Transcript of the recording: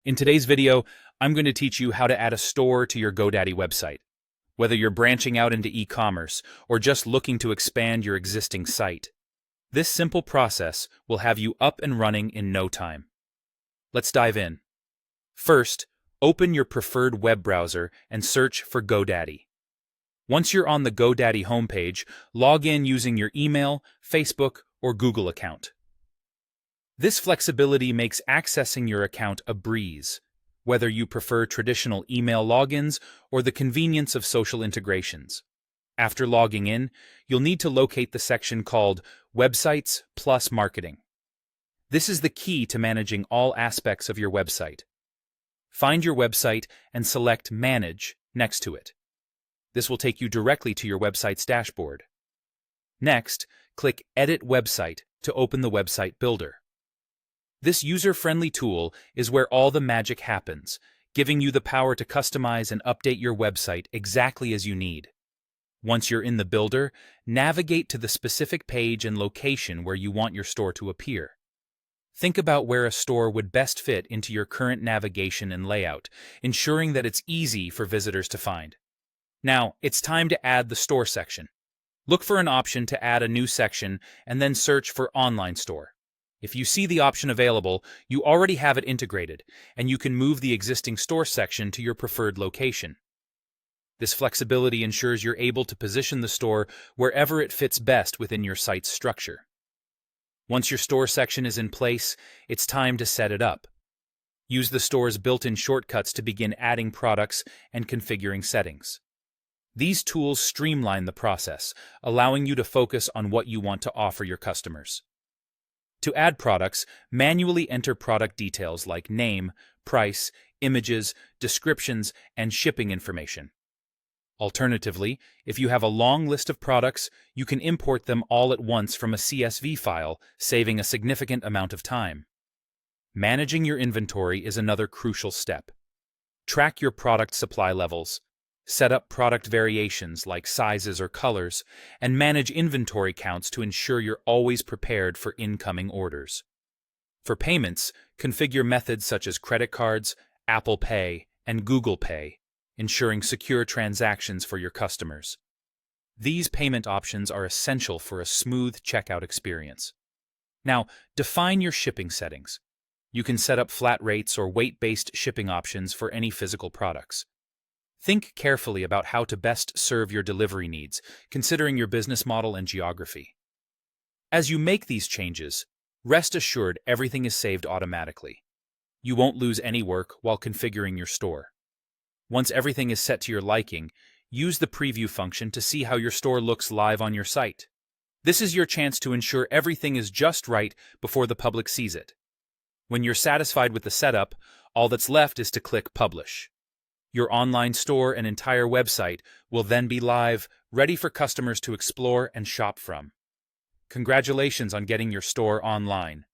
In today's video, I'm going to teach you how to add a store to your Godaddy website. Whether you're branching out into e-commerce or just looking to expand your existing site, this simple process will have you up and running in no time. Let's dive in. First, open your preferred web browser and search for Godaddy. Once you're on the Godaddy homepage, log in using your email, Facebook, or Google account. This flexibility makes accessing your account a breeze, whether you prefer traditional email logins or the convenience of social integrations. After logging in, you'll need to locate the section called Websites plus Marketing. This is the key to managing all aspects of your website. Find your website and select Manage next to it. This will take you directly to your website's dashboard. Next, click Edit Website to open the website builder. This user-friendly tool is where all the magic happens, giving you the power to customize and update your website exactly as you need. Once you're in the builder, navigate to the specific page and location where you want your store to appear. Think about where a store would best fit into your current navigation and layout, ensuring that it's easy for visitors to find. Now, it's time to add the store section. Look for an option to add a new section and then search for Online Store. If you see the option available, you already have it integrated, and you can move the existing store section to your preferred location. This flexibility ensures you're able to position the store wherever it fits best within your site's structure. Once your store section is in place, it's time to set it up. Use the store's built-in shortcuts to begin adding products and configuring settings. These tools streamline the process, allowing you to focus on what you want to offer your customers. To add products, manually enter product details like name, price, images, descriptions, and shipping information. Alternatively, if you have a long list of products, you can import them all at once from a CSV file, saving a significant amount of time. Managing your inventory is another crucial step. Track your product supply levels, set up product variations like sizes or colors, and manage inventory counts to ensure you're always prepared for incoming orders. For payments, configure methods such as credit cards, Apple Pay, and Google Pay, ensuring secure transactions for your customers. These payment options are essential for a smooth checkout experience. Now, define your shipping settings. You can set up flat rates or weight-based shipping options for any physical products. Think carefully about how to best serve your delivery needs, considering your business model and geography. As you make these changes, rest assured everything is saved automatically. You won't lose any work while configuring your store. Once everything is set to your liking, use the preview function to see how your store looks live on your site. This is your chance to ensure everything is just right before the public sees it. When you're satisfied with the setup, all that's left is to click Publish. Your online store and entire website will then be live, ready for customers to explore and shop from. Congratulations on getting your store online.